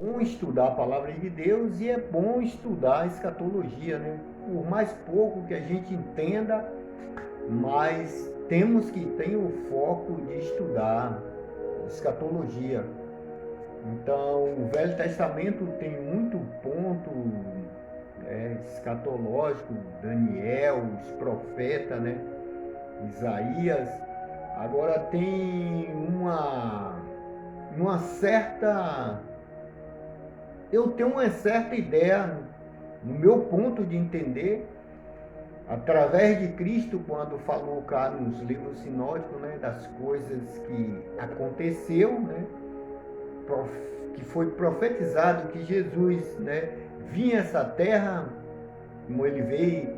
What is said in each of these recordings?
bom estudar a palavra de Deus e é bom estudar a escatologia, né? Por mais pouco que a gente entenda, mas temos que ter o foco de estudar escatologia. Então, o Velho Testamento tem muito ponto escatológico, Daniel, os profetas, né? Isaías. Agora tem uma certa. Eu tenho uma certa ideia, no meu ponto de entender, através de Cristo, quando falou cá nos livros sinóticos, né, das coisas que aconteceu, né, que foi profetizado que Jesus, né, vinha a essa terra, como ele veio,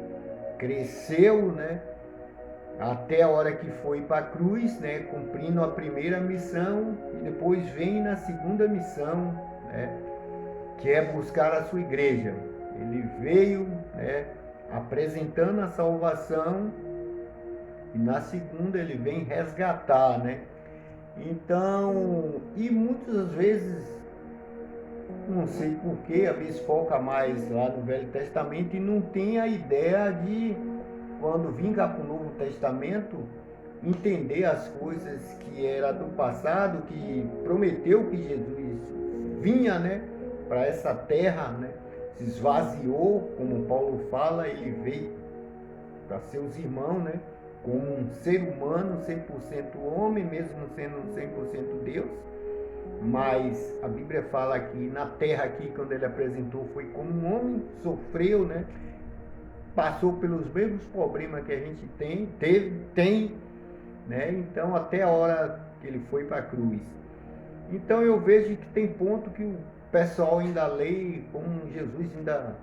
cresceu, né, até a hora que foi para a cruz, né, cumprindo a primeira missão, e depois vem na segunda missão, né, que é buscar a sua igreja. Ele veio, né, apresentando a salvação, e na segunda ele vem resgatar, né? Então, e muitas vezes, não sei porquê, às vezes foca mais lá no Velho Testamento e não tem a ideia de, quando vim cá para o Novo Testamento, entender as coisas que era do passado, que prometeu que Jesus vinha, né, para essa terra, né, se esvaziou, como Paulo fala, ele veio para seus irmãos, né, como um ser humano, 100% homem, mesmo sendo 100% Deus. Mas a Bíblia fala que na terra aqui, quando ele apresentou, foi como um homem, sofreu, né, passou pelos mesmos problemas que a gente tem, né, então até a hora que ele foi para a cruz. Então eu vejo que tem ponto que o pessoal ainda lê como Jesus ainda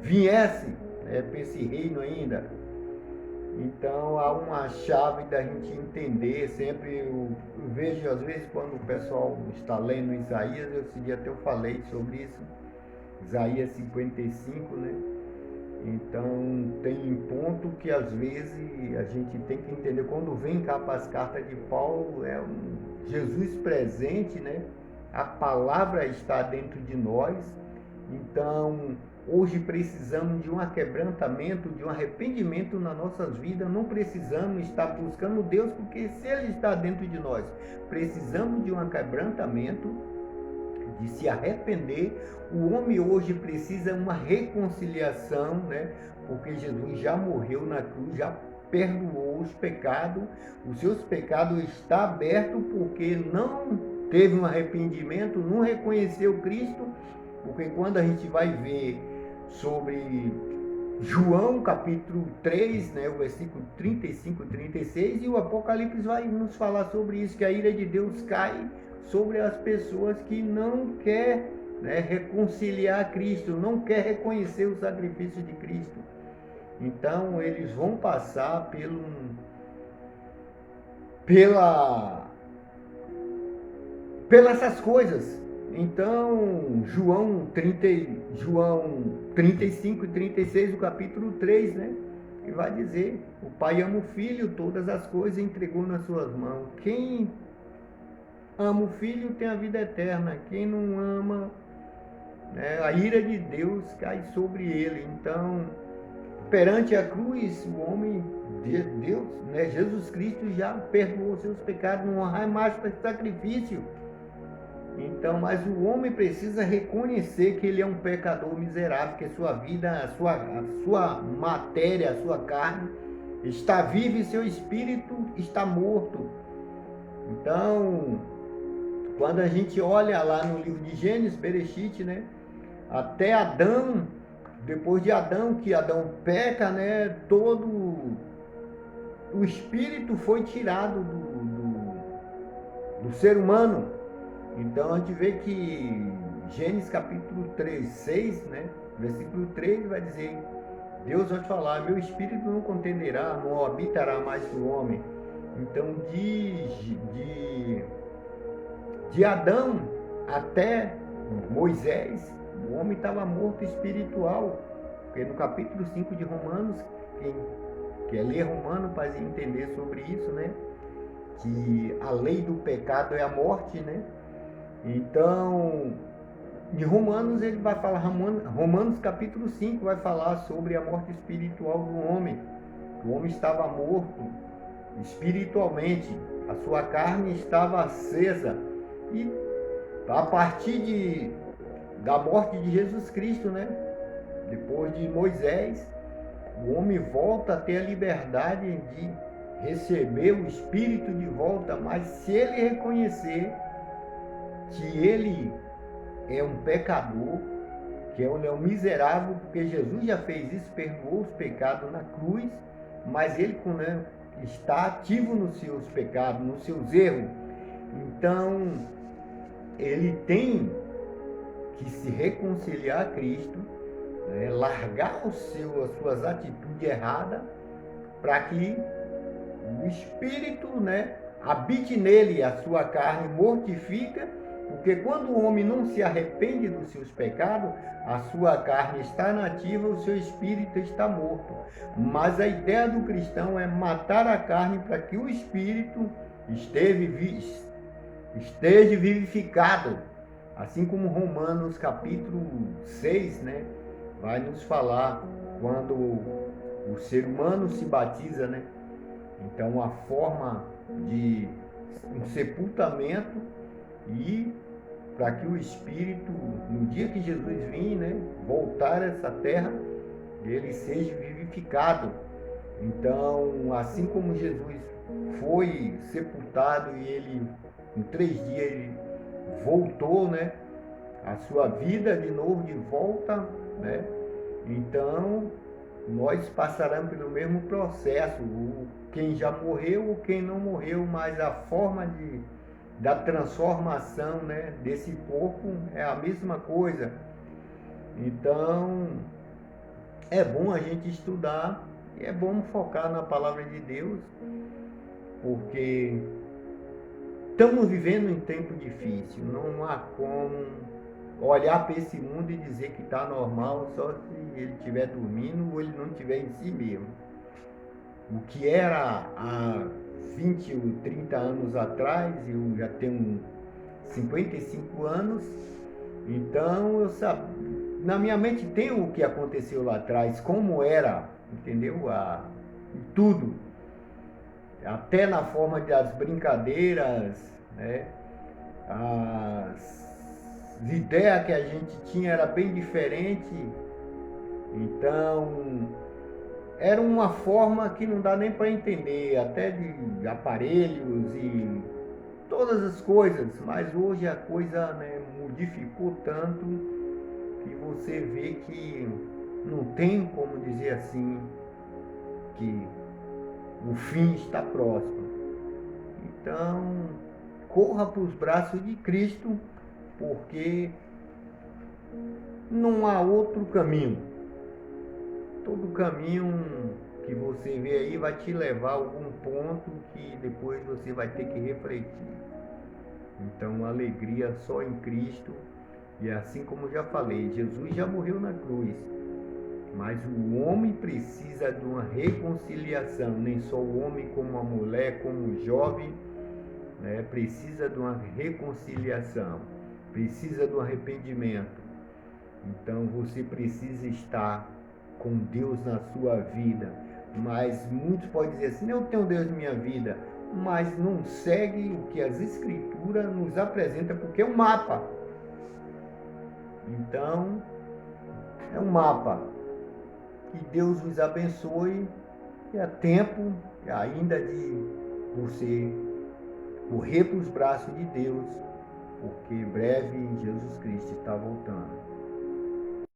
viesse, né, para esse reino ainda. Então há uma chave da gente entender. Sempre eu vejo, às vezes, quando o pessoal está lendo Isaías, esse dia até eu falei sobre isso, Isaías 55, né? Então tem ponto que às vezes a gente tem que entender. Quando vem cá para as cartas de Paulo, é um Jesus presente, né? A palavra está dentro de nós. Então hoje precisamos de um quebrantamento, de um arrependimento nas nossas vidas. Não precisamos estar buscando Deus, porque se Ele está dentro de nós, precisamos de um quebrantamento, de se arrepender. O homem hoje precisa de uma reconciliação, né? Porque Jesus já morreu na cruz, já perdoou os pecados. Os seus pecados estão abertos porque não teve um arrependimento, não reconheceu Cristo. Porque quando a gente vai ver sobre João capítulo 3, né, o versículo 35 e 36, e o Apocalipse vai nos falar sobre isso, que a ira de Deus cai sobre as pessoas que não quer, né, reconciliar Cristo, não quer reconhecer o sacrifício de Cristo. Então eles vão passar pelas essas coisas. Então, João 35 e 36, o capítulo 3, né? Que vai dizer, o Pai ama o Filho, todas as coisas entregou nas suas mãos. Quem ama o Filho tem a vida eterna. Quem não ama, né, a ira de Deus cai sobre ele. Então, perante a cruz, o homem de Deus, né, Jesus Cristo já perdoou seus pecados, não há mais sacrifício. Então, mas o homem precisa reconhecer que ele é um pecador miserável, que a sua vida, a sua matéria, a sua carne está viva e seu espírito está morto. Então, quando a gente olha lá no livro de Gênesis, Bereshit, né, até Adão, depois de Adão, que Adão peca, né, todo o espírito foi tirado do ser humano. Então a gente vê que Gênesis capítulo 3, 6, né, versículo 3 vai dizer, Deus vai falar, meu espírito não contenderá, não habitará mais o homem. Então de Adão até Moisés, o homem estava morto espiritual. Porque no capítulo 5 de Romanos, quem quer ler Romano para entender sobre isso, né, que a lei do pecado é a morte, né? Então, em Romanos ele vai falar, Romanos capítulo 5 vai falar sobre a morte espiritual do homem. O homem estava morto espiritualmente, a sua carne estava acesa. E a partir da morte de Jesus Cristo, né? Depois de Moisés, o homem volta a ter a liberdade de receber o Espírito de volta, mas se ele reconhecer que ele é um pecador, que ele é um miserável, porque Jesus já fez isso, perdoou os pecados na cruz, mas ele, né, está ativo nos seus pecados, nos seus erros. Então, ele tem que se reconciliar a Cristo, né, largar as suas atitudes erradas, para que o Espírito, né, habite nele, a sua carne mortifica, porque quando o homem não se arrepende dos seus pecados, a sua carne está nativa, o seu espírito está morto. Mas a ideia do cristão é matar a carne para que o espírito esteja vivificado. Assim como Romanos capítulo 6, né, vai nos falar quando o ser humano se batiza, né? Então a forma de um sepultamento, e para que o Espírito, no dia que Jesus vir, né, voltar a essa terra, ele seja vivificado. Então, assim como Jesus foi sepultado e ele, em 3 dias, ele voltou, né, a sua vida de novo, de volta, né? Então, nós passaremos pelo mesmo processo, quem já morreu ou quem não morreu, mas a forma da transformação, né, desse corpo é a mesma coisa. Então, é bom a gente estudar e é bom focar na palavra de Deus, porque estamos vivendo em tempo difícil, não há como olhar para esse mundo e dizer que está normal só se ele estiver dormindo ou ele não estiver em si mesmo. O que era há 20 ou 30 anos atrás, eu já tenho 55 anos, então eu na minha mente tem o que aconteceu lá atrás, como era, entendeu? Tudo, até na forma das brincadeiras, né? As ideias que a gente tinha era bem diferente, então era uma forma que não dá nem para entender, até de aparelhos e todas as coisas, mas hoje a coisa, né, modificou tanto que você vê que não tem como dizer assim que o fim está próximo. Então, corra para os braços de Cristo, porque não há outro caminho. Todo caminho que você vê aí vai te levar a algum ponto que depois você vai ter que refletir. Então, alegria só em Cristo. E assim como já falei, Jesus já morreu na cruz, mas o homem precisa de uma reconciliação. Nem só o homem, como a mulher, como o jovem, né, precisa de uma reconciliação, precisa de um arrependimento. Então você precisa estar com Deus na sua vida. Mas muitos podem dizer assim: eu tenho Deus na minha vida, mas não segue o que as Escrituras nos apresentam, porque é um mapa. Então, é um mapa. Que Deus os abençoe, e há tempo ainda de você correr para os braços de Deus, porque breve Jesus Cristo está voltando.